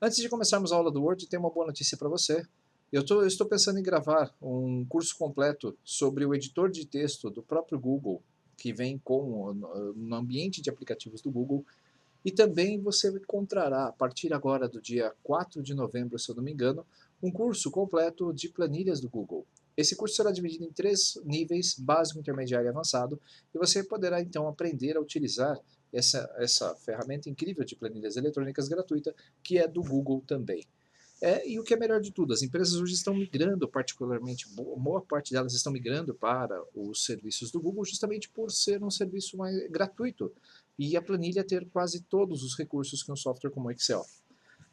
Antes de começarmos a aula do Word, tem uma boa notícia para você. Eu estou pensando em gravar um curso completo sobre o editor de texto do próprio Google, que vem no ambiente de aplicativos do Google, e também você encontrará, a partir agora do dia 4 de novembro, se eu não me engano, um curso completo de planilhas do Google. Esse curso será dividido em 3 níveis, básico, intermediário e avançado, e você poderá então aprender a utilizar essa ferramenta incrível de planilhas eletrônicas gratuita, que é do Google também. E o que é melhor de tudo, as empresas hoje estão migrando, particularmente, boa parte delas estão migrando para os serviços do Google, justamente por ser um serviço mais gratuito e a planilha ter quase todos os recursos que um software como o Excel.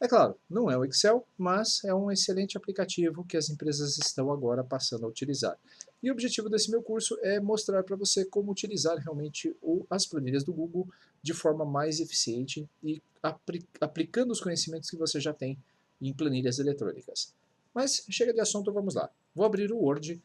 É claro, não é o Excel, mas é um excelente aplicativo que as empresas estão agora passando a utilizar. E o objetivo desse meu curso é mostrar para você como utilizar realmente as planilhas do Google de forma mais eficiente e aplicando os conhecimentos que você já tem em planilhas eletrônicas. Mas chega de assunto, vamos lá. Vou abrir o Word.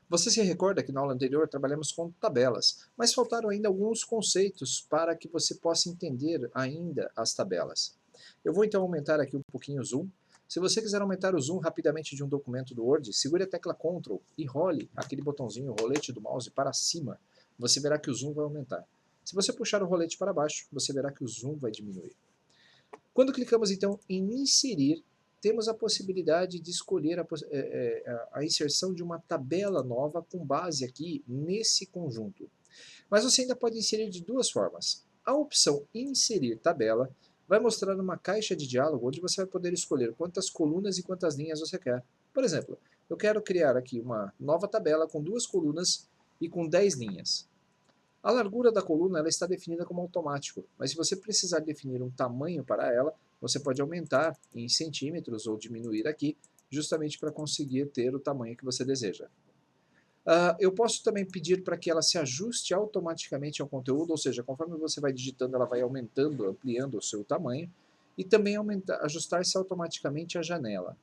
Você se recorda que na aula anterior trabalhamos com tabelas, mas faltaram ainda alguns conceitos para que você possa entender ainda as tabelas. Eu vou então aumentar aqui um pouquinho o zoom. Se você quiser aumentar o zoom rapidamente de um documento do Word, segure a tecla Ctrl e role aquele botãozinho, o rolete do mouse, para cima. Você verá que o zoom vai aumentar. Se você puxar o rolete para baixo, você verá que o zoom vai diminuir. Quando clicamos então em inserir, temos a possibilidade de escolher a inserção de uma tabela nova com base aqui nesse conjunto. Mas você ainda pode inserir de duas formas. A opção inserir tabela vai mostrar uma caixa de diálogo onde você vai poder escolher quantas colunas e quantas linhas você quer. Por exemplo, eu quero criar aqui uma nova tabela com 2 colunas e com 10 linhas. A largura da coluna ela está definida como automático, mas se você precisar definir um tamanho para ela, você pode aumentar em centímetros ou diminuir aqui, justamente para conseguir ter o tamanho que você deseja. Eu posso também pedir para que ela se ajuste automaticamente ao conteúdo, ou seja, conforme você vai digitando, ela vai aumentando, ampliando o seu tamanho, e também ajustar-se automaticamente a janela.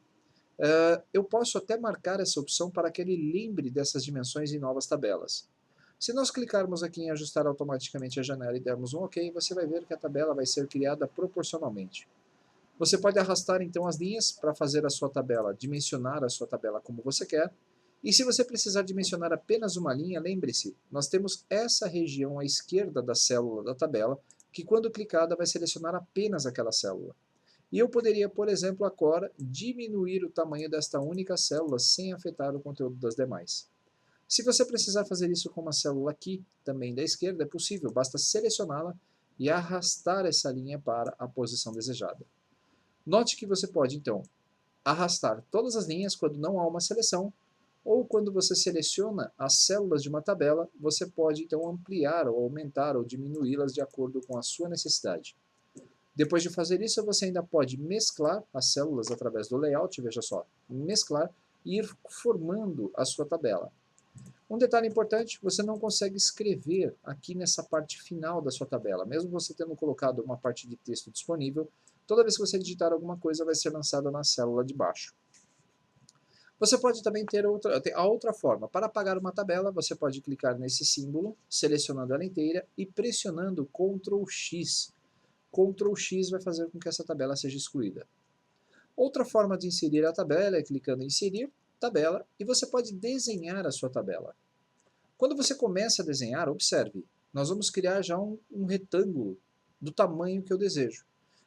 Eu posso até marcar essa opção para que ele lembre dessas dimensões em novas tabelas. Se nós clicarmos aqui em ajustar automaticamente a janela e dermos um OK, você vai ver que a tabela vai ser criada proporcionalmente. Você pode arrastar então as linhas para fazer a sua tabela, dimensionar a sua tabela como você quer. E se você precisar dimensionar apenas uma linha, lembre-se, nós temos essa região à esquerda da célula da tabela, que quando clicada vai selecionar apenas aquela célula. E eu poderia, por exemplo, agora diminuir o tamanho desta única célula sem afetar o conteúdo das demais. Se você precisar fazer isso com uma célula aqui, também da esquerda, é possível, basta selecioná-la e arrastar essa linha para a posição desejada. Note que você pode, então, arrastar todas as linhas quando não há uma seleção, ou quando você seleciona as células de uma tabela, você pode, então, ampliar, ou aumentar, ou diminuí-las de acordo com a sua necessidade. Depois de fazer isso, você ainda pode mesclar as células através do layout, veja só, mesclar e ir formando a sua tabela. Um detalhe importante, você não consegue escrever aqui nessa parte final da sua tabela. Mesmo você tendo colocado uma parte de texto disponível, toda vez que você digitar alguma coisa vai ser lançada na célula de baixo. Você pode também ter a outra forma. Para apagar uma tabela, você pode clicar nesse símbolo, selecionando ela inteira e pressionando Ctrl X. Ctrl X vai fazer com que essa tabela seja excluída. Outra forma de inserir a tabela é clicando em Inserir, Tabela, e você pode desenhar a sua tabela. Quando você começa a desenhar, observe, nós vamos criar já um retângulo do tamanho que eu desejo.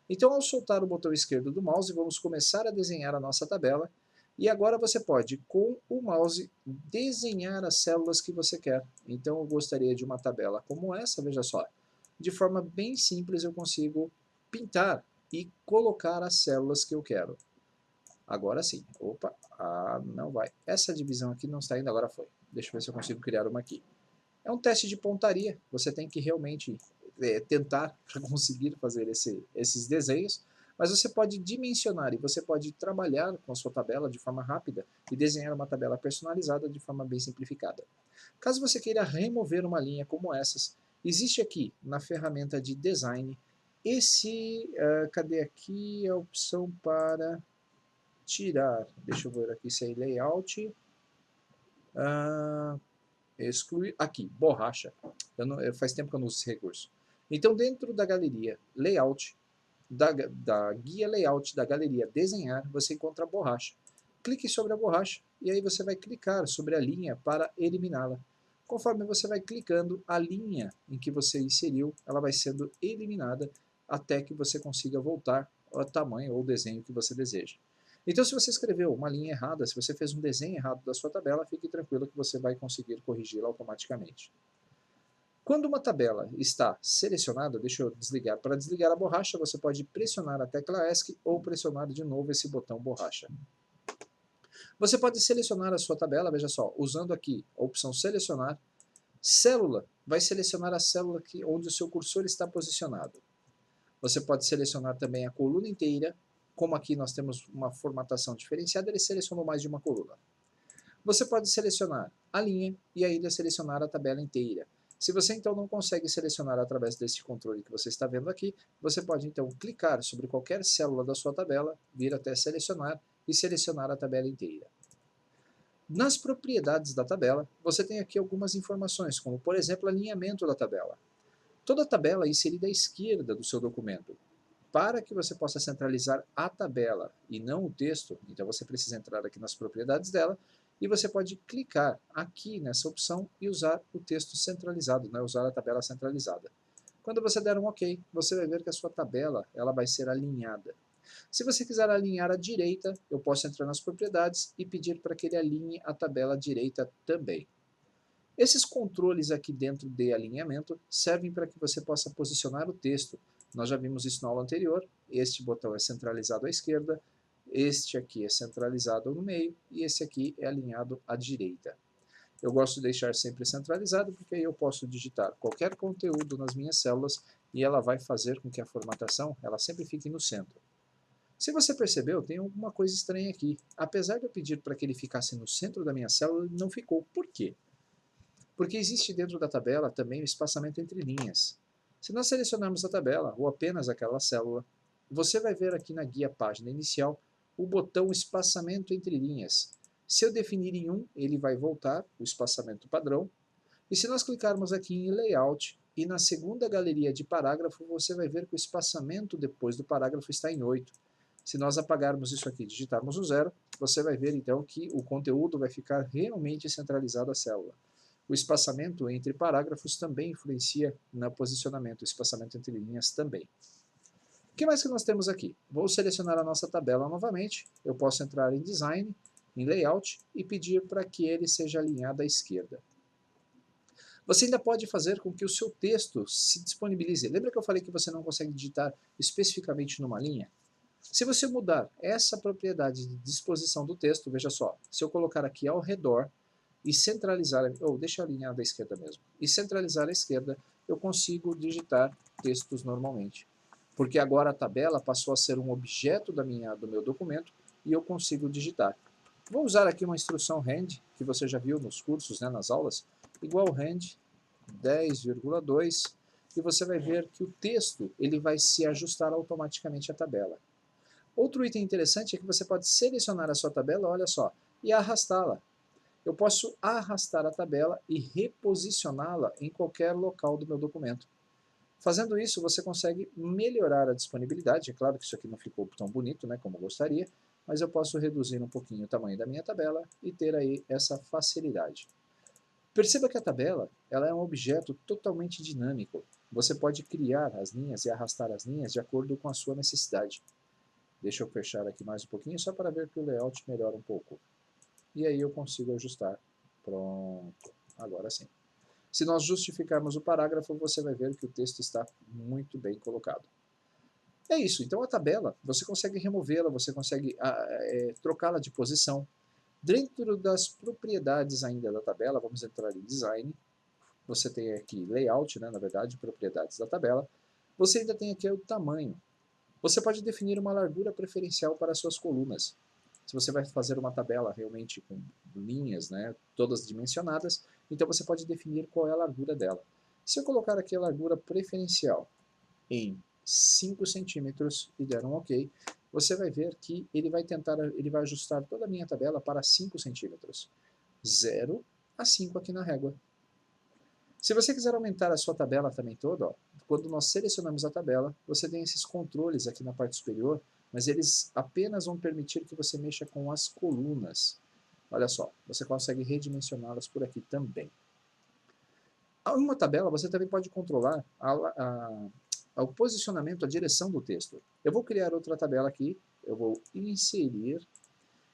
Então, ao soltar o botão esquerdo do mouse, vamos começar a desenhar a nossa tabela, e agora você pode, com o mouse, desenhar as células que você quer. Então, eu gostaria de uma tabela como essa, veja só. De forma bem simples, eu consigo pintar e colocar as células que eu quero. Agora sim. Opa, não vai. Essa divisão aqui não está indo, agora foi. Deixa eu ver se eu consigo criar uma aqui. É um teste de pontaria, você tem que realmente tentar para conseguir fazer esses desenhos, mas você pode dimensionar e você pode trabalhar com a sua tabela de forma rápida e desenhar uma tabela personalizada de forma bem simplificada. Caso você queira remover uma linha como essas, existe aqui na ferramenta de design cadê aqui a opção para tirar, deixa eu ver aqui se é layout, excluir, aqui, borracha, faz tempo que eu não uso esse recurso. Então dentro da galeria layout, da guia layout da galeria desenhar, você encontra a borracha. Clique sobre a borracha e aí você vai clicar sobre a linha para eliminá-la. Conforme você vai clicando, a linha em que você inseriu, ela vai sendo eliminada até que você consiga voltar ao tamanho ou desenho que você deseja. Então, se você escreveu uma linha errada, se você fez um desenho errado da sua tabela, fique tranquilo que você vai conseguir corrigi-la automaticamente. Quando uma tabela está selecionada, deixa eu desligar. Para desligar a borracha, você pode pressionar a tecla ESC ou pressionar de novo esse botão borracha. Você pode selecionar a sua tabela, veja só, usando aqui a opção selecionar. Célula, vai selecionar a célula onde o seu cursor está posicionado. Você pode selecionar também a coluna inteira. Como aqui nós temos uma formatação diferenciada, ele selecionou mais de uma coluna. Você pode selecionar a linha e ainda selecionar a tabela inteira. Se você então não consegue selecionar através desse controle que você está vendo aqui, você pode então clicar sobre qualquer célula da sua tabela, vir até selecionar e selecionar a tabela inteira. Nas propriedades da tabela, você tem aqui algumas informações, como por exemplo, alinhamento da tabela. Toda tabela é inserida à esquerda do seu documento. Para que você possa centralizar a tabela e não o texto, então você precisa entrar aqui nas propriedades dela e você pode clicar aqui nessa opção e usar o texto centralizado, né? Usar a tabela centralizada. Quando você der um OK, você vai ver que a sua tabela ela vai ser alinhada. Se você quiser alinhar à direita, eu posso entrar nas propriedades e pedir para que ele alinhe a tabela à direita também. Esses controles aqui dentro de alinhamento servem para que você possa posicionar o texto. Nós já vimos isso na aula anterior. Este botão é centralizado à esquerda, este aqui é centralizado no meio e esse aqui é alinhado à direita. Eu gosto de deixar sempre centralizado porque aí eu posso digitar qualquer conteúdo nas minhas células e ela vai fazer com que a formatação ela sempre fique no centro. Se você percebeu, tem alguma coisa estranha aqui. Apesar de eu pedir para que ele ficasse no centro da minha célula, ele não ficou. Por quê? Porque existe dentro da tabela também o espaçamento entre linhas. Se nós selecionarmos a tabela, ou apenas aquela célula, você vai ver aqui na guia página inicial o botão espaçamento entre linhas. Se eu definir em 1, ele vai voltar, o espaçamento padrão. E se nós clicarmos aqui em layout, e na segunda galeria de parágrafo, você vai ver que o espaçamento depois do parágrafo está em 8. Se nós apagarmos isso aqui e digitarmos o 0, você vai ver então que o conteúdo vai ficar realmente centralizado à célula. O espaçamento entre parágrafos também influencia no posicionamento, o espaçamento entre linhas também. O que mais que nós temos aqui? Vou selecionar a nossa tabela novamente, eu posso entrar em Design, em Layout e pedir para que ele seja alinhado à esquerda. Você ainda pode fazer com que o seu texto se disponibilize. Lembra que eu falei que você não consegue digitar especificamente numa linha? Se você mudar essa propriedade de disposição do texto, veja só, se eu colocar aqui ao redor, e centralizar, ou deixa alinhado à esquerda mesmo, e centralizar à esquerda, eu consigo digitar textos normalmente. Porque agora a tabela passou a ser um objeto do meu documento e eu consigo digitar. Vou usar aqui uma instrução RAND, que você já viu nos cursos, né, nas aulas, igual RAND 10,2, e você vai ver que o texto ele vai se ajustar automaticamente à tabela. Outro item interessante é que você pode selecionar a sua tabela, olha só, e arrastá-la. Eu posso arrastar a tabela e reposicioná-la em qualquer local do meu documento. Fazendo isso, você consegue melhorar a disponibilidade. É claro que isso aqui não ficou tão bonito, né, como eu gostaria, mas eu posso reduzir um pouquinho o tamanho da minha tabela e ter aí essa facilidade. Perceba que a tabela ela é um objeto totalmente dinâmico. Você pode criar as linhas e arrastar as linhas de acordo com a sua necessidade. Deixa eu fechar aqui mais um pouquinho, só para ver que o layout melhora um pouco. E aí eu consigo ajustar. Pronto, agora sim. Se nós justificarmos o parágrafo, você vai ver que o texto está muito bem colocado. É isso, então a tabela, você consegue removê-la, você consegue trocá-la de posição. Dentro das propriedades ainda da tabela, vamos entrar em Design. Você tem aqui Layout, né, na verdade, propriedades da tabela. Você ainda tem aqui o tamanho. Você pode definir uma largura preferencial para as suas colunas. Se você vai fazer uma tabela realmente com linhas, né, todas dimensionadas, então você pode definir qual é a largura dela. Se eu colocar aqui a largura preferencial em 5 centímetros e der um OK, você vai ver que ele vai ajustar toda a minha tabela para 5 centímetros. 0 a 5 aqui na régua. Se você quiser aumentar a sua tabela também toda, ó, quando nós selecionamos a tabela, você tem esses controles aqui na parte superior, mas eles apenas vão permitir que você mexa com as colunas. Olha só, você consegue redimensioná-las por aqui também. Em uma tabela, você também pode controlar o posicionamento, a direção do texto. Eu vou criar outra tabela aqui, eu vou inserir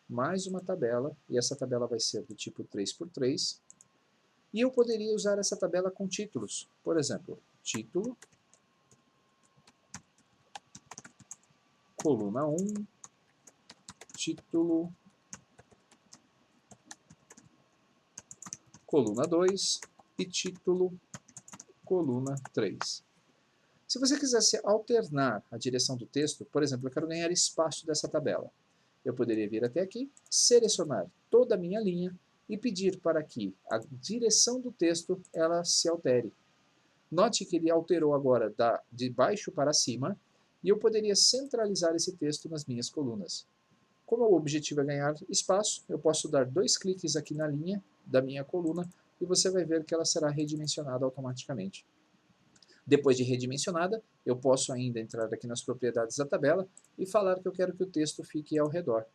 mais uma tabela, e essa tabela vai ser do tipo 3x3, e eu poderia usar essa tabela com títulos. Por exemplo, título, coluna 1, título, coluna 2 e título, coluna 3. Se você quisesse alternar a direção do texto, por exemplo, eu quero ganhar espaço dessa tabela, eu poderia vir até aqui, selecionar toda a minha linha e pedir para que a direção do texto ela se altere. Note que ele alterou agora de baixo para cima e eu poderia centralizar esse texto nas minhas colunas. Como o objetivo é ganhar espaço, eu posso dar 2 cliques aqui na linha da minha coluna e você vai ver que ela será redimensionada automaticamente. Depois de redimensionada, eu posso ainda entrar aqui nas propriedades da tabela e falar que eu quero que o texto fique ao redor.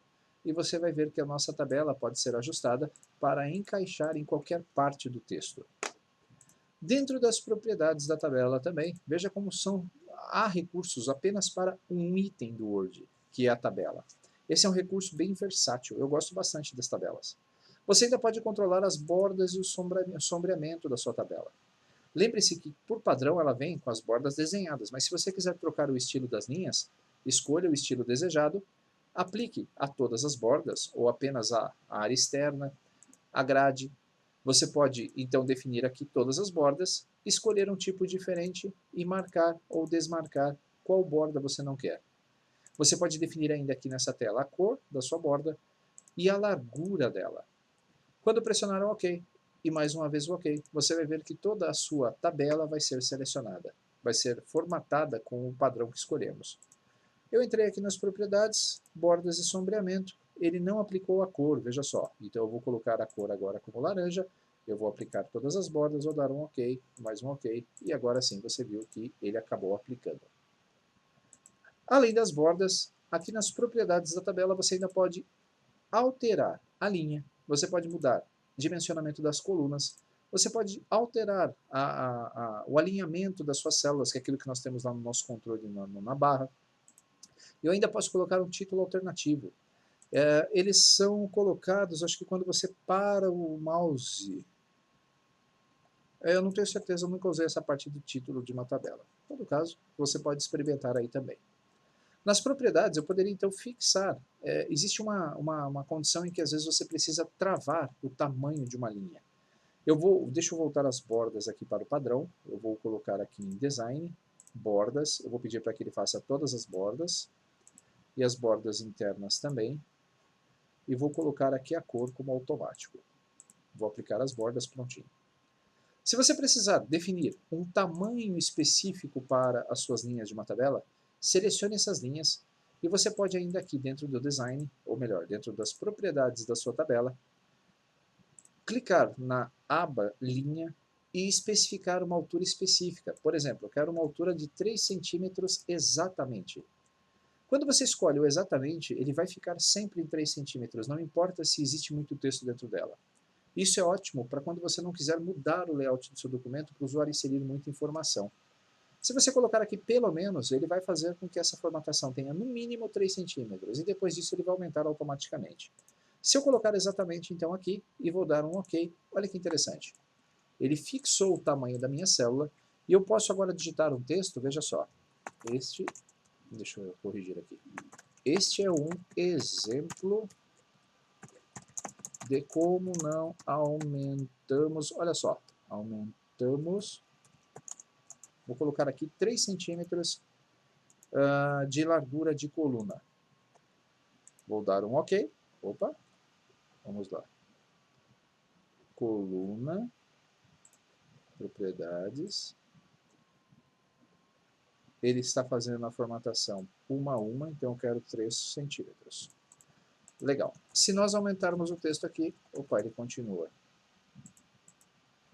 E você vai ver que a nossa tabela pode ser ajustada para encaixar em qualquer parte do texto. Dentro das propriedades da tabela também, veja como há recursos apenas para um item do Word, que é a tabela. Esse é um recurso bem versátil, eu gosto bastante das tabelas. Você ainda pode controlar as bordas e o sombreamento da sua tabela. Lembre-se que, por padrão, ela vem com as bordas desenhadas, mas se você quiser trocar o estilo das linhas, escolha o estilo desejado, aplique a todas as bordas, ou apenas a área externa, a grade. Você pode, então, definir aqui todas as bordas, escolher um tipo diferente e marcar ou desmarcar qual borda você não quer. Você pode definir ainda aqui nessa tela a cor da sua borda e a largura dela. Quando pressionar o OK, e mais uma vez o OK, você vai ver que toda a sua tabela vai ser selecionada, vai ser formatada com o padrão que escolhemos. Eu entrei aqui nas propriedades, bordas e sombreamento, ele não aplicou a cor, veja só. Então eu vou colocar a cor agora como laranja, eu vou aplicar todas as bordas, vou dar um OK, mais um OK, e agora sim você viu que ele acabou aplicando. Além das bordas, aqui nas propriedades da tabela você ainda pode alterar a linha, você pode mudar dimensionamento das colunas, você pode alterar o alinhamento das suas células, que é aquilo que nós temos lá no nosso controle na barra. Eu ainda posso colocar um título alternativo. Eles são colocados, acho que quando você para o mouse. Eu não tenho certeza, eu nunca usei essa parte do título de uma tabela. Em todo caso, você pode experimentar aí também. Nas propriedades, eu poderia então fixar. Existe uma condição em que às vezes você precisa travar o tamanho de uma linha. Deixa eu voltar as bordas aqui para o padrão. Eu vou colocar aqui em Design, bordas. Eu vou pedir para que ele faça todas as bordas. E as bordas internas também. E vou colocar aqui a cor como automático. Vou aplicar as bordas, prontinho. Se você precisar definir um tamanho específico para as suas linhas de uma tabela, selecione essas linhas e você pode ainda aqui dentro do design, ou melhor, dentro das propriedades da sua tabela, clicar na aba linha e especificar uma altura específica. Por exemplo, eu quero uma altura de 3 centímetros exatamente. Quando você escolhe o exatamente, ele vai ficar sempre em 3 centímetros, não importa se existe muito texto dentro dela. Isso é ótimo para quando você não quiser mudar o layout do seu documento para o usuário inserir muita informação. Se você colocar aqui pelo menos, ele vai fazer com que essa formatação tenha no mínimo 3 centímetros e depois disso ele vai aumentar automaticamente. Se eu colocar exatamente então aqui e vou dar um OK, olha que interessante. Ele fixou o tamanho da minha célula e eu posso agora digitar um texto, veja só. Deixa eu corrigir aqui. Este é um exemplo de como não aumentamos, olha só, aumentamos, vou colocar aqui 3 centímetros de largura de coluna. Vou dar um OK, opa, vamos lá. Coluna, propriedades, ele está fazendo a formatação uma a uma, então eu quero 3 centímetros. Legal. Se nós aumentarmos o texto aqui, opa, ele continua.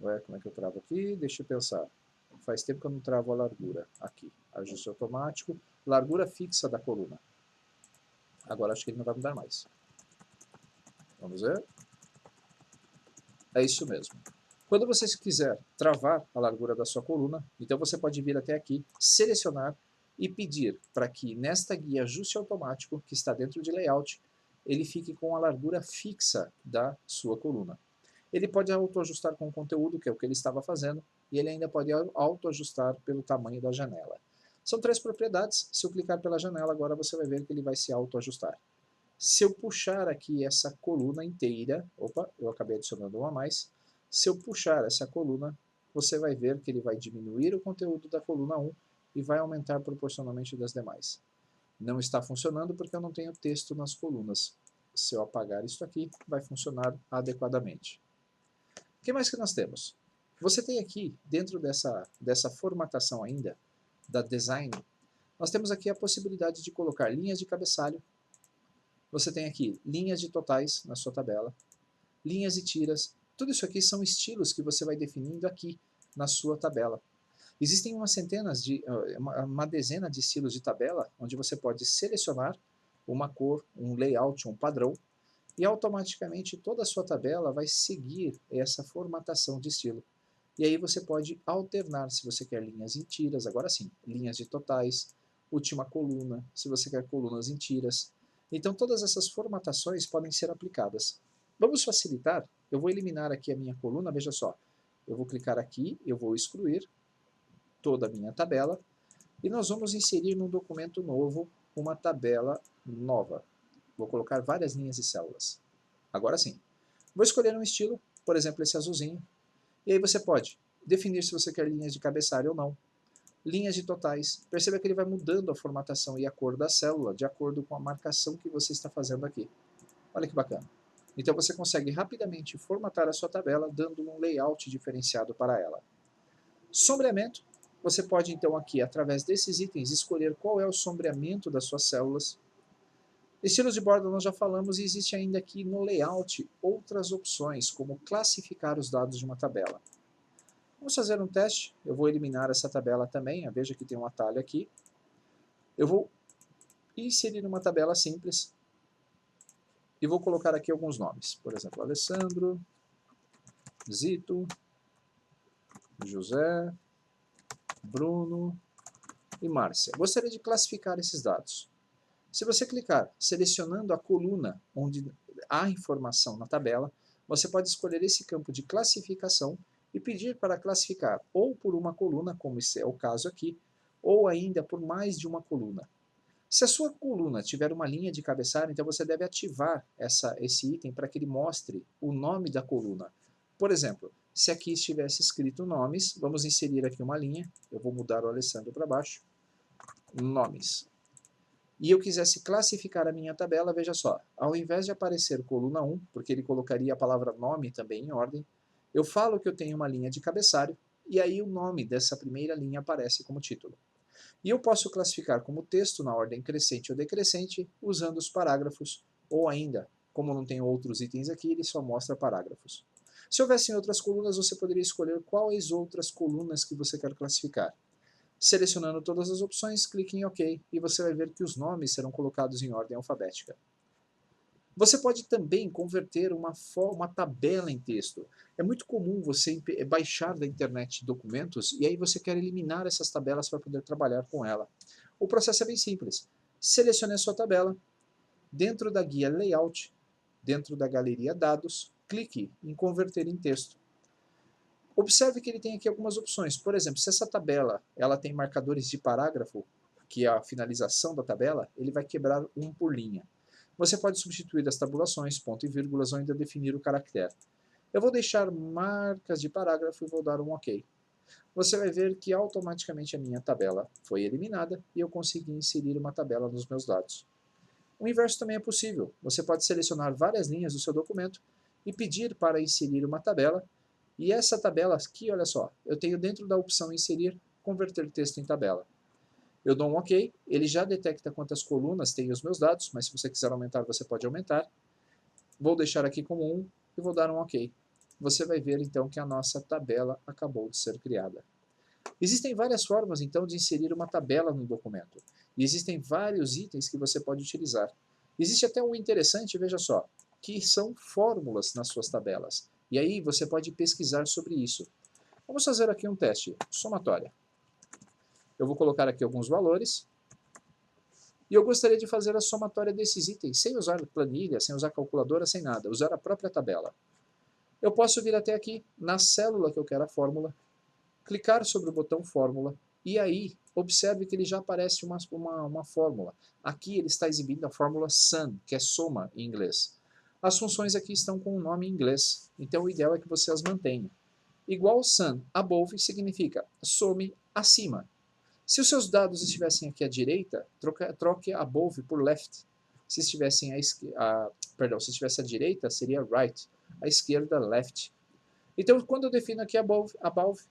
Ué, como é que eu travo aqui? Deixa eu pensar. faz tempo que eu não travo a largura. Aqui, ajuste automático, largura fixa da coluna. Agora acho que ele não vai mudar mais. Vamos ver? É isso mesmo. Quando você quiser travar a largura da sua coluna, então você pode vir até aqui, selecionar e pedir para que nesta guia ajuste automático, que está dentro de layout, ele fique com a largura fixa da sua coluna. Ele pode autoajustar com o conteúdo, que é o que ele estava fazendo, e ele ainda pode autoajustar pelo tamanho da janela. São 3 propriedades. Se eu clicar pela janela, agora você vai ver que ele vai se autoajustar. Se eu puxar aqui essa coluna inteira, opa, eu acabei adicionando uma a mais. Se eu puxar essa coluna, você vai ver que ele vai diminuir o conteúdo da coluna 1 e vai aumentar proporcionalmente das demais. Não está funcionando porque eu não tenho texto nas colunas. Se eu apagar isso aqui, vai funcionar adequadamente. O que mais que nós temos? Você tem aqui, dentro dessa formatação ainda, da design, nós temos aqui a possibilidade de colocar linhas de cabeçalho. Você tem aqui linhas de totais na sua tabela, linhas e tiras. Tudo isso aqui são estilos que você vai definindo aqui na sua tabela. Existem uma dezena de estilos de tabela, onde você pode selecionar uma cor, um layout, um padrão, e automaticamente toda a sua tabela vai seguir essa formatação de estilo. E aí você pode alternar, se você quer linhas em tiras, agora sim, linhas de totais, última coluna, se você quer colunas em tiras. Então todas essas formatações podem ser aplicadas. Vamos facilitar, eu vou eliminar aqui a minha coluna, veja só. Eu vou clicar aqui, eu vou excluir toda a minha tabela, e nós vamos inserir num documento novo uma tabela nova. Vou colocar várias linhas e células. Agora sim. Vou escolher um estilo, por exemplo, esse azulzinho. E aí você pode definir se você quer linhas de cabeçalho ou não. Linhas de totais. Perceba que ele vai mudando a formatação e a cor da célula de acordo com a marcação que você está fazendo aqui. Olha que bacana. Então você consegue rapidamente formatar a sua tabela, dando um layout diferenciado para ela. Sombreamento. Você pode então aqui, através desses itens, escolher qual é o sombreamento das suas células. Estilos de borda nós já falamos e existe ainda aqui no layout outras opções, como classificar os dados de uma tabela. Vamos fazer um teste, eu vou eliminar essa tabela também, veja que tem um atalho aqui. Eu vou inserir uma tabela simples e vou colocar aqui alguns nomes, por exemplo, Alessandro, Zito, José, Bruno e Márcia. Gostaria de classificar esses dados. Se você clicar selecionando a coluna onde há informação na tabela, você pode escolher esse campo de classificação e pedir para classificar ou por uma coluna, como esse é o caso aqui, ou ainda por mais de uma coluna. Se a sua coluna tiver uma linha de cabeçalho, então você deve ativar esse item para que ele mostre o nome da coluna. Por exemplo, se aqui estivesse escrito nomes, vamos inserir aqui uma linha, eu vou mudar o Alessandro para baixo, nomes. E eu quisesse classificar a minha tabela, veja só, ao invés de aparecer coluna 1, porque ele colocaria a palavra nome também em ordem, eu falo que eu tenho uma linha de cabeçalho, e aí o nome dessa primeira linha aparece como título. E eu posso classificar como texto na ordem crescente ou decrescente, usando os parágrafos, ou ainda, como não tem outros itens aqui, ele só mostra parágrafos. Se houvessem outras colunas, você poderia escolher quais outras colunas que você quer classificar. Selecionando todas as opções, clique em OK e você vai ver que os nomes serão colocados em ordem alfabética. Você pode também converter uma tabela em texto. É muito comum você baixar da internet documentos e aí você quer eliminar essas tabelas para poder trabalhar com ela. O processo é bem simples. Selecione a sua tabela, dentro da guia Layout, dentro da galeria Dados, clique em Converter em texto. Observe que ele tem aqui algumas opções. Por exemplo, se essa tabela ela tem marcadores de parágrafo, que é a finalização da tabela, ele vai quebrar um por linha. Você pode substituir as tabulações, ponto e vírgulas, ou ainda definir o caractere. Eu vou deixar marcas de parágrafo e vou dar um OK. Você vai ver que automaticamente a minha tabela foi eliminada e eu consegui inserir uma tabela nos meus dados. O inverso também é possível. Você pode selecionar várias linhas do seu documento e pedir para inserir uma tabela. E essa tabela aqui, olha só, eu tenho dentro da opção inserir, converter texto em tabela. Eu dou um OK, ele já detecta quantas colunas tem os meus dados, mas se você quiser aumentar, você pode aumentar. Vou deixar aqui como 1 e vou dar um OK. Você vai ver então que a nossa tabela acabou de ser criada. Existem várias formas, então, de inserir uma tabela no documento. E existem vários itens que você pode utilizar. Existe até um interessante, veja só, que são fórmulas nas suas tabelas. E aí você pode pesquisar sobre isso. Vamos fazer aqui um teste, somatória. Eu vou colocar aqui alguns valores. E eu gostaria de fazer a somatória desses itens, sem usar planilha, sem usar calculadora, sem nada, usar a própria tabela. Eu posso vir até aqui, na célula que eu quero a fórmula, clicar sobre o botão fórmula, e aí, observe que ele já aparece uma fórmula. Aqui ele está exibindo a fórmula SUM, que é soma em inglês. As funções aqui estão com o nome em inglês, então o ideal é que você as mantenha. Igual SUM above significa some acima. Se os seus dados estivessem aqui à direita, troque above por left. Se estivessem se estivesse à direita, seria right. À esquerda, left. Então, quando eu defino aqui above,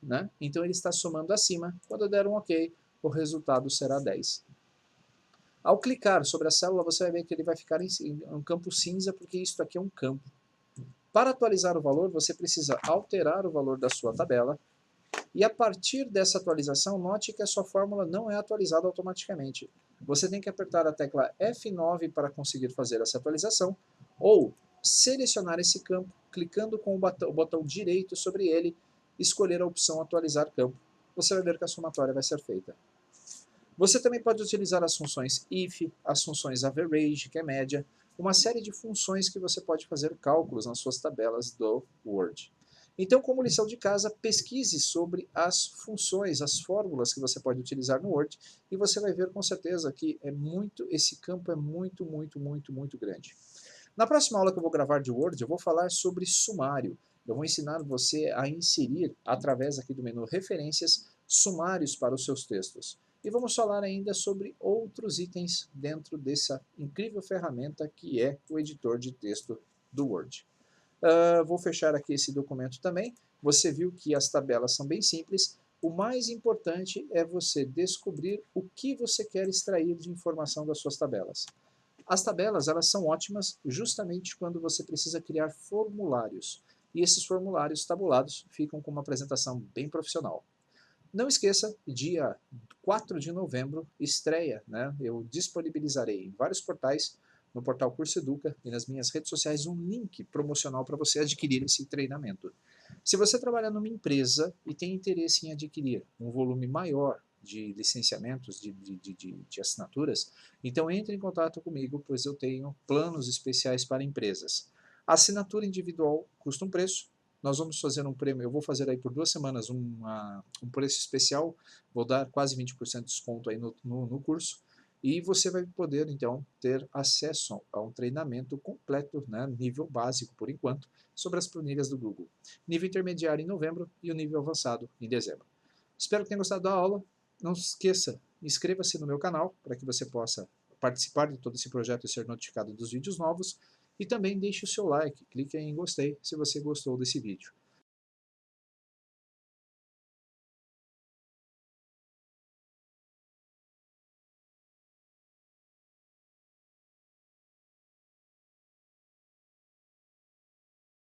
né? Então ele está somando acima. Quando eu der um OK, o resultado será 10. Ao clicar sobre a célula, você vai ver que ele vai ficar em um campo cinza, porque isso aqui é um campo. Para atualizar o valor, você precisa alterar o valor da sua tabela. E a partir dessa atualização, note que a sua fórmula não é atualizada automaticamente. Você tem que apertar a tecla F9 para conseguir fazer essa atualização, ou selecionar esse campo, clicando com o botão direito sobre ele, escolher a opção atualizar campo. Você vai ver que a somatória vai ser feita. Você também pode utilizar as funções if, as funções average, que é média, uma série de funções que você pode fazer cálculos nas suas tabelas do Word. Então, como lição de casa, pesquise sobre as funções, as fórmulas que você pode utilizar no Word, e você vai ver com certeza que esse campo é muito grande. Na próxima aula que eu vou gravar de Word, eu vou falar sobre sumário. Eu vou ensinar você a inserir, através aqui do menu Referências, sumários para os seus textos. E vamos falar ainda sobre outros itens dentro dessa incrível ferramenta que é o editor de texto do Word. Vou fechar aqui esse documento também. Você viu que as tabelas são bem simples. O mais importante é você descobrir o que você quer extrair de informação das suas tabelas. As tabelas, elas são ótimas justamente quando você precisa criar formulários. E esses formulários tabulados ficam com uma apresentação bem profissional. Não esqueça, dia 4 de novembro, estreia, né? Eu disponibilizarei em vários portais, no portal Curso Educa e nas minhas redes sociais, um link promocional para você adquirir esse treinamento. Se você trabalha numa empresa e tem interesse em adquirir um volume maior de licenciamentos, de assinaturas, então entre em contato comigo, pois eu tenho planos especiais para empresas. A assinatura individual custa um preço. Nós vamos fazer um prêmio, eu vou fazer aí por 2 semanas um preço especial, vou dar quase 20% de desconto aí no curso, e você vai poder, então, ter acesso a um treinamento completo, né, nível básico por enquanto, sobre as planilhas do Google. Nível intermediário em novembro e o nível avançado em dezembro. Espero que tenha gostado da aula. Não se esqueça, inscreva-se no meu canal para que você possa participar de todo esse projeto e ser notificado dos vídeos novos. E também deixe o seu like, clique em gostei se você gostou desse vídeo.